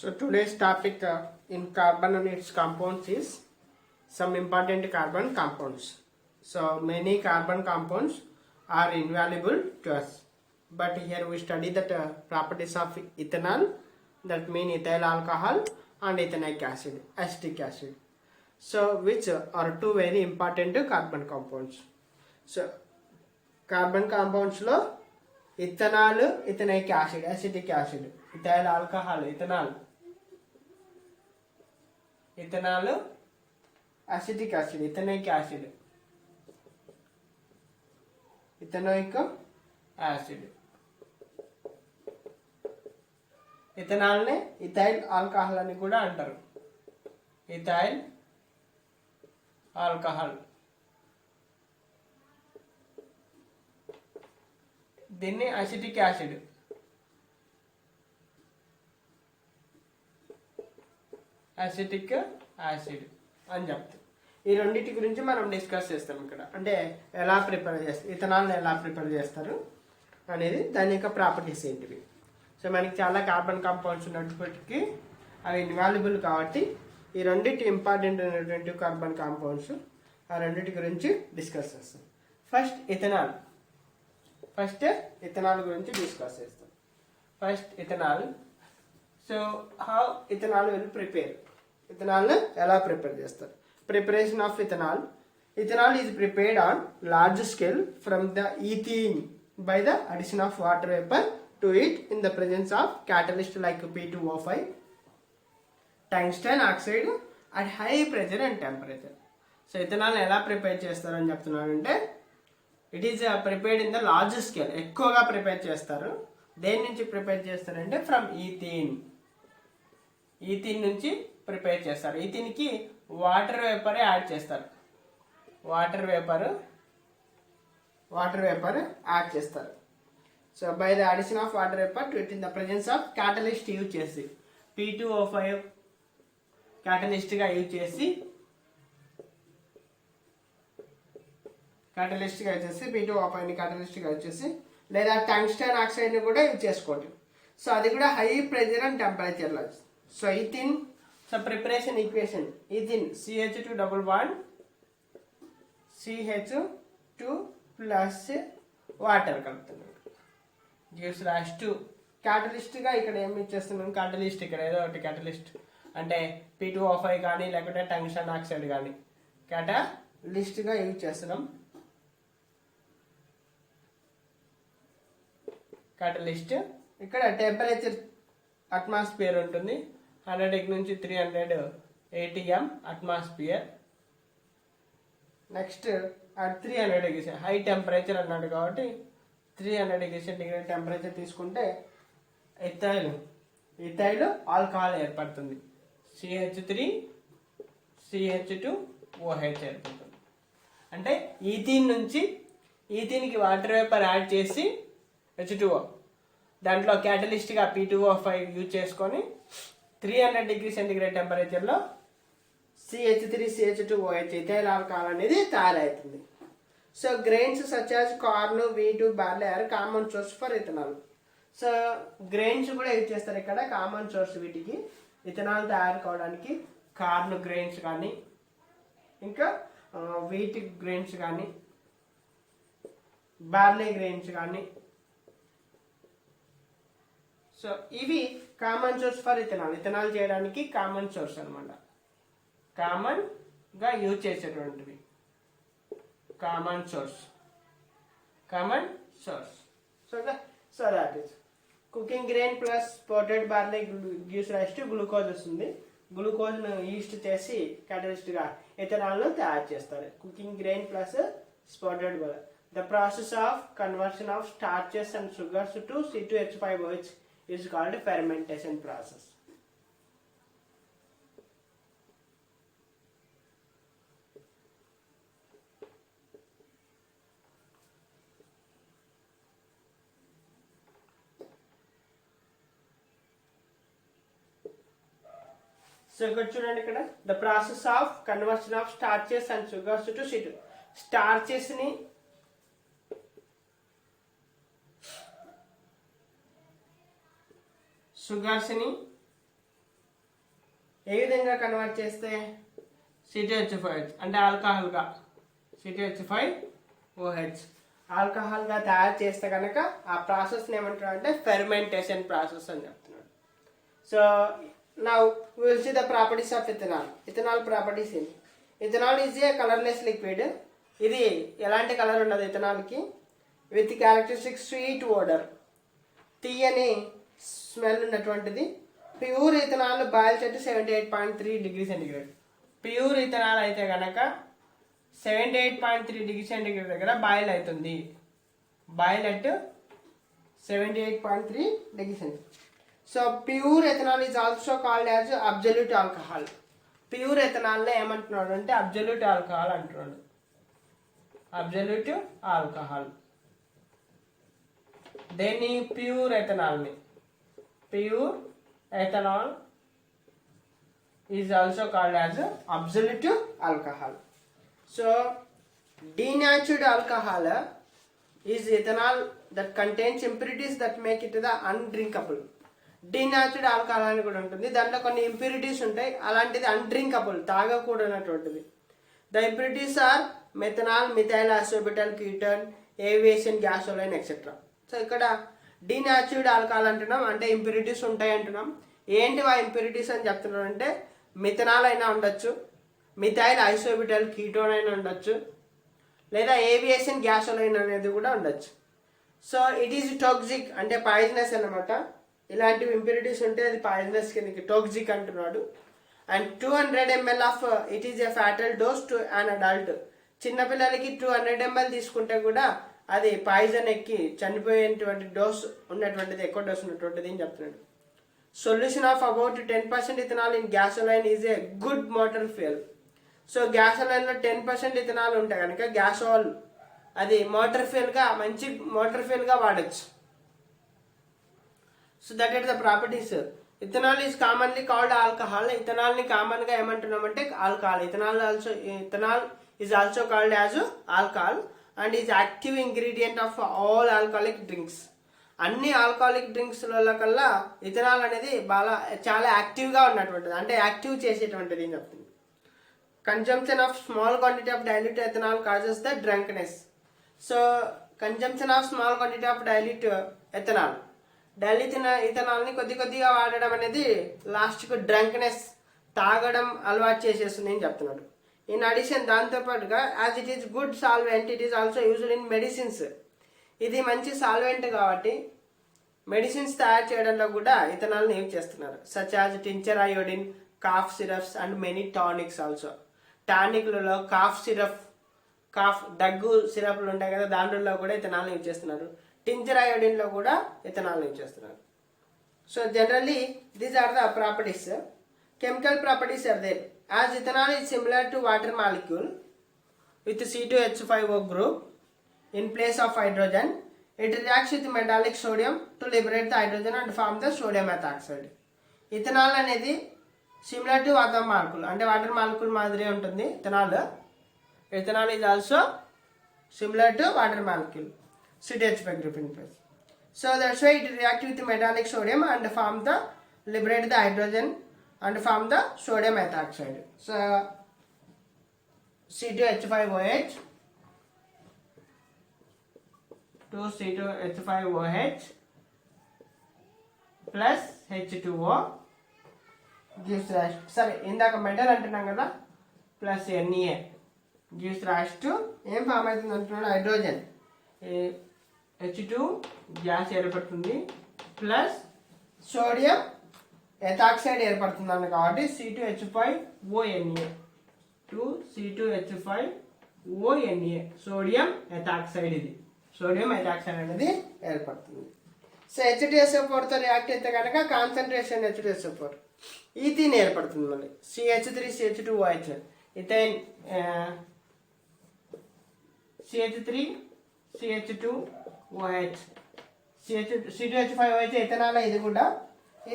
So today's topic in carbon and its compounds is some important carbon compounds. So many carbon compounds are invaluable to us, but here we study the properties of ethanol, that mean ethyl alcohol and ethanoic acid, acetic acid. So which are two very important carbon compounds. So carbon compounds lo ethanol, ethanoic acid, acetic acid, ethyl alcohol, ethanol, acetic acid, ethanoic acid, ethanoic acid. Ethanol నే ethyl alcohol అని కూడా అంటారు. Ethyl alcohol, దీన్ని acetic acid, acetic acid అని చెప్తాం. ఈ రెండింటి గురించి మనం డిస్కస్ చేస్తాం ఇక్కడ. అంటే ఎలా ప్రిపేర్ చేస్తారు, ఇథనాల్ని ఎలా ప్రిపేర్ చేస్తారు అనేది, దాని యొక్క ప్రాపర్టీస్ ఏంటివి. సో మనకి చాలా కార్బన్ కాంపౌండ్స్ ఉన్నప్పటికీ అవి ఇన్వాల్యుబుల్ కాబట్టి ఈ రెండింటి ఇంపార్టెంట్ అయినటువంటి కార్బన్ కాంపౌండ్స్, ఆ రెండింటి గురించి డిస్కస్ చేస్తాం. ఫస్ట్ ఇథనాల్ గురించి డిస్కస్ చేస్తాం. First ethanol. So how ethanol will prepare, ethanol ఎలా ప్రిపేర్ చేస్తారు. Preparation of ethanol. Ethanol is prepared on large scale from the ethene by the addition of water vapor to it in the presence of catalyst like P2O5, tungsten oxide at high pressure and temperature. So ethanol ఎలా prepare చేస్తారని చెప్తున్నానంటే, it is prepared in the large scale, ఎక్కువగా prepare చేస్తారు. దేని నుంచి prepare చేస్తారంటే from ethene నుంచి prepare చేస్తారు. ఈథీన్కి వాటర్ వేపర్ యాడ్ చేస్తారు. వాటర్ వేపర్ యాడ్ చేస్తారు. So by the addition of water vapour to it in the presence of catalyst use చేసి, P2O5 క్యాటలిస్ట్గా యూజ్ చేసి, P2O5ని క్యాటలిస్ట్గా యూజ్ చేసి, లేదా టంగ్స్టన్ ఆక్సైడ్ని కూడా యూజ్ చేసుకోండి. సో అది కూడా హై ప్రెజర్ అండ్ టెంపరేచర్లో. So ethene, so preparation equation, ethene CH2 double bond CH2 plus water కలుపుతున్నాం, గివ్స్ రైజ్ టు క్యాటలిస్ట్గా. ఇక్కడ ఏమి ఇచ్చేస్తున్నాం, క్యాటలిస్ట్, ఇక్కడ ఏదో ఒకటి క్యాటలిస్ట్ అంటే P2O5 కానీ లేకుంటే టంగ్స్టన్ ఆక్సైడ్ కానీ క్యాటలిస్ట్గా యూజ్ చేస్తున్నాం. క్యాటలిస్ట్ ఇక్కడ టెంపరేచర్ అట్మాస్ఫియర్ ఉంటుంది, 100 నుంచి 300 ATM atmosphere. Next 300 degree high temperature అన్నాడు కాబట్టి 300 డిగ్రీ సెంటిగ్రేడ్ టెంపరేచర్ తీసుకుంటే ఇథైల్ ఆల్కహాల్ ఏర్పడుతుంది. CH3CH2OH ఏర్పడుతుంది. అంటే ఈథీన్కి వాటర్ వేపర్ యాడ్ చేసి H2O, దాంట్లో క్యాటలిస్ట్గా P2O5 యూజ్ చేసుకొని 300 డిగ్రీ సెంటిగ్రేడ్ టెంపరేచర్లో CH3CH2OH ఇథైల్ ఆల్కహాల్ అనేది తయారవుతుంది. So grains such as corn, wheat, barley are common source for ethanol. So grains కూడా యూజ్ చేస్తారు ఇక్కడ, కామన్ సోర్స్ వీటికి ఇథనాల్ తయారు కావడానికి. కార్న్ గ్రెయిన్స్ కానీ, ఇంకా వీట్ గ్రెయిన్స్ కానీ, బార్లీ గ్రెయిన్స్ కానీ. సో ఇవి కామన్ సోర్స్ ఫర్ ఇథనాల్ చేయడానికి కామన్ సోర్స్ అనమాట, కామన్ గా యూజ్ చేసేటువంటివి, common source. So that is cooking grain plus spotted barley gives rise to glucose వస్తుంది. గ్లూకోజ్ ను ఈస్ట్ చేసి క్యాటలిస్ట్ గా ఇథనాల్ ను తయారు చేస్తారు. Cooking grain plus spotted barley. The process of conversion of starches and sugars to C2H5OH is called fermentation process. సో ఇక్కడ చూడండి, ఇక్కడ the process of conversion of starches and sugars to C2. Starches ని షుగర్స్ని ఏ విధంగా convert చేస్తే C2H5OH అంటే ఆల్కహాల్గా C2H5OH ఆల్కహాల్గా తయారు చేస్తే కనుక ఆ ప్రాసెస్ని ఏమంటున్నాడు అంటే ఫెర్మెంటేషన్ ప్రాసెస్ అని చెప్తున్నాడు. So now will see the properties of ethanol. Ethanol properties ఏంటి? Ethanol is a colourless liquid. ఇది ఎలాంటి కలర్ ఉండదు ఇథనాల్కి. విత్ క్యారెక్టరిస్టిక్ స్వీట్ ఓడర్, తీయని స్మెల్ ఉన్నటువంటిది. ప్యూర్ ఇథనాల్ బాయిల్ చేస్తే 78.3 డిగ్రీ సెంటిగ్రేడ్. ప్యూర్ ఇథనాల్ అయితే కనుక 78.3 డిగ్రీ సెంటిగ్రేడ్ దగ్గర బాయిల్ అవుతుంది. Boil at 78.3 degree centigrade. So pure ethanol is also called as absolute alcohol. Pure ethanol ఏమంటున్నాడు అంటే అబ్జల్యూట్ ఆల్కహాల్ అంటున్నాడు. Absolute alcohol. దేన్ని? ప్యూర్ ఎథనాల్ని. Pure ethanol is also called as absolute alcohol. So denatured alcohol is ethanol that contains impurities that make it the undrinkable. Denatured alcohol అని కూడా ఉంటుంది, దాంట్లో కొన్ని ఇంప్యూరిటీస్ ఉంటాయి, అలాంటిది అన్డ్రింకబుల్, తాగకూడనటువంటిది. The impurities are methanol, methyl isobutyl, ketone, aviation gasoline etcetera. So ఇక్కడ denatured alcohol అంటున్నాం అంటే ఇంప్యూరిటీస్ ఉంటాయి అంటున్నాం. ఏంటి ఆ ఇంప్యూరిటీస్ అని చెప్తున్నాం అంటే మిథనాల్ అయినా ఉండొచ్చు, మిథైల్ ఐసోబిటల్ కీటోన్ అయినా ఉండొచ్చు, లేదా ఏవియేషన్ గ్యాసోలైన్ అనేది కూడా ఉండొచ్చు. సో ఇట్ ఈజ్ టాక్సిక్ అంటే పాయిజనస్ అన్నమాట. ఇలాంటివి ఇంప్యూరిటీస్ ఉంటే అది పాయిజనస్ కిందకి టాక్సిక్ అంటున్నాడు. And 200 ml of it is a fatal dose to an adult. చిన్నపిల్లలకి 200 ml తీసుకుంటే కూడా అది పాయిజన్ ఎక్కి చనిపోయేటువంటి డోస్ ఉన్నటువంటిది, ఎక్కువ డోస్ ఉన్నటువంటిది అని చెప్తున్నాడు. Solution of about 10% ethanol in gasoline is a good motor fuel. So గ్యాసోలైన్లో 10% ఇథనాల్ ఉంటే కనుక గ్యాసోల్ అది మోటార్ ఫ్యూయల్గా, మంచి మోటార్ ఫ్యూయల్గా వాడచ్చు. So that is the properties. Ethanol is commonly called alcohol. ఇథనాల్ని కామన్గా ఏమంటున్నామంటే alcohol. Ethanol is also called as alcohol and is active ingredient of all alcoholic drinks. అన్ని ఆల్కహాలిక్ డ్రింక్స్ల కల్లా ఇథనాల్ అనేది చాలా యాక్టివ్గా ఉన్నటువంటిది, అంటే యాక్టివ్ చేసేటువంటిది అని చెప్తుంది. Consumption of small quantity of dilute ethanol causes the drunkenness. So consumption of small quantity of dilute ethanol, dilute ఇథనాల్ని కొద్దిగా వాడడం అనేది లాస్ట్కు డ్రంక్నెస్, తాగడం అలవాటు చేసేస్తుంది అని చెప్తున్నాడు. ఇన్ అడిషన్ దాంతోపాటుగా as it is good solvent it is also used in medicines. ఇది మంచి సాల్వెంట్ కాబట్టి మెడిసిన్స్ తయారు చేయడంలో కూడా ఇథనాల్ని యూజ్ చేస్తున్నారు. Such as tincture iodine, cough syrups and many tonics also. టానిక్లలో కాఫ్ సిరప్, దగ్గు సిరప్లు ఉంటాయి కదా, దాంట్లో కూడా ఇథనాల్ని యూజ్ చేస్తున్నారు. టించర్ అయోడిన్లో కూడా ఇథనాల్ని యూజ్ చేస్తున్నారు. So generally these are the properties. Chemical properties are there. As ethanol is similar to water molecule with C2H5O group in place of hydrogen, it reacts with metallic sodium to liberate the hydrogen and form the sodium methoxide. Ethanol అనేది similar to water molecule, అంటే water molecule మాదిరి ఉంటుంది ethanol. Ethanol is also similar to water molecule, C2H5 group in place. So that's why it reacts with metallic sodium and form the liberate the hydrogen and form the sodium methoxide. So C2H5OH to C2H5OH plus H2O gives rise. సరే ఇందాక metal అంటున్నాం కదా, plus Na gives rise to ఏం form అవుతుంది అంటున్నాడు? Hydrogen. H2 gas ఏర్పడుతుంది, plus sodium ఎథాక్సైడ్ ఏర్పడుతుంది కాబట్టి C2H5ONA to C2H5ONA సోడియం ఎథాక్సైడ్. ఇది సోడియం ఎథాక్సైడ్ అనేది ఏర్పడుతుంది. సో H2SO4తో రియాక్ట్ అయితే కనుక కాన్సన్ట్రేషన్ H2SO4 ఈథీన్ ఏర్పడుతుంది. మళ్ళీ CH3CH2OH ethyne, CH3CH2OH, C2H5OH ethanol. ఇది కూడా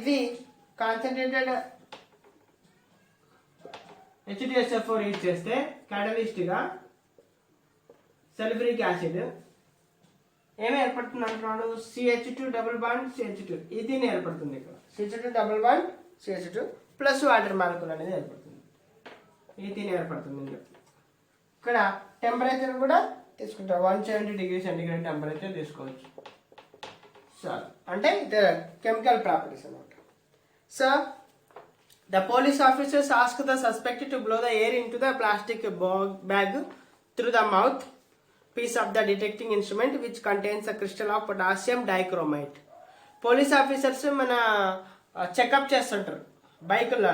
ఇది కాన్సన్ట్రేటెడ్ H2SO4 యూజ్ చేస్తే క్యాటలిస్ట్గా సల్ఫ్యూరిక్ యాసిడ్ ఏమి ఏర్పడుతుంది అంటున్నాడు? CH2 double bond CH2 ethene ఏర్పడుతుంది. ఇక్కడ CH2 double bond CH2 plus water molecule అనేది ఏర్పడుతుంది, ఈథీన్ ఏర్పడుతుంది ఇందులో. ఇక్కడ టెంపరేచర్ కూడా తీసుకుంటాం, 170 డిగ్రీ సెంటిగ్రేడ్ టెంపరేచర్ తీసుకోవచ్చు. సో అంటే కెమికల్ ప్రాపర్టీస్ అనమాట. So the police officers ask the suspect to blow the air into the plastic bag through the mouth piece of the detecting instrument which contains a crystal of potassium dichromate. Police officers మన checkup చేస్తుంటారు బైకుల్లో,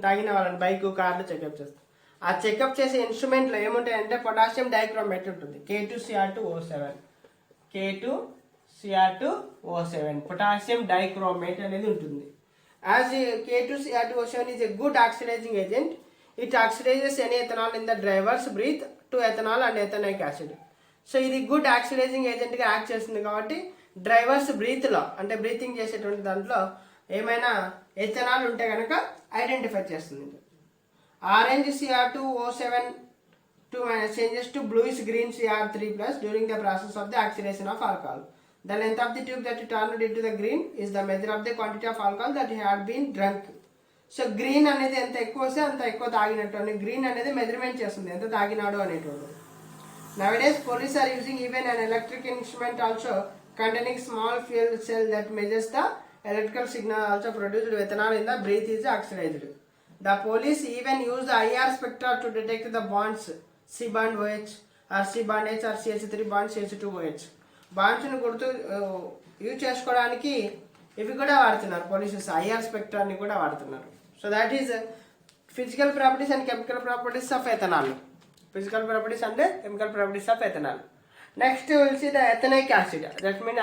తాగిన వాళ్ళని bike కార్లు checkup చేస్తారు. ఆ checkup చేసే ఇన్స్ట్రుమెంట్లో ఏముంటాయంటే potassium dichromate ఉంటుంది, K2Cr2O7, K2Cr2O7 potassium dichromate అనేది ఉంటుంది. As K2Cr2O7 is a good oxidizing agent, it oxidizes any ethanol in the driver's breath to ethanol and ethanoic acid. So ఇది గుడ్ ఆక్సిడైజింగ్ ఏజెంట్గా act చేస్తుంది కాబట్టి drivers బ్రీత్లో అంటే breathing చేసేటువంటి దాంట్లో ఏమైనా ఎథనాల్ ఉంటే కనుక ఐడెంటిఫై చేస్తుంది. Orange Cr2O7 changes to bluish green Cr3+ during the process of the oxidation of alcohol. The length of the tube that turned into the green is the measure of the quantity of alcohol that had been drunk. So green అనేది ఎంత ఎక్కువ వస్తే అంత ఎక్కువ తాగినట్టు అని green అనేది measurement చేస్తుంది ఎంత తాగినాడు అనేటువంటి. Nowadays police are using even an electric instrument also containing small fuel cell that measures the electrical signal also produced with ethanol in the breath is oxidized. The police even use the IR spectra to detect the bonds C bond OH or C bond H or CH3 bond CH2OH. బాండ్స్ని గుర్తు use చేసుకోవడానికి ఇవి కూడా వాడుతున్నారు polices, IR స్పెక్ట్రాన్ని కూడా వాడుతున్నారు. So that is physical properties and chemical properties of ethanol. Physical properties and chemical properties of ethanol. Next we will see the ethanoic acid. That means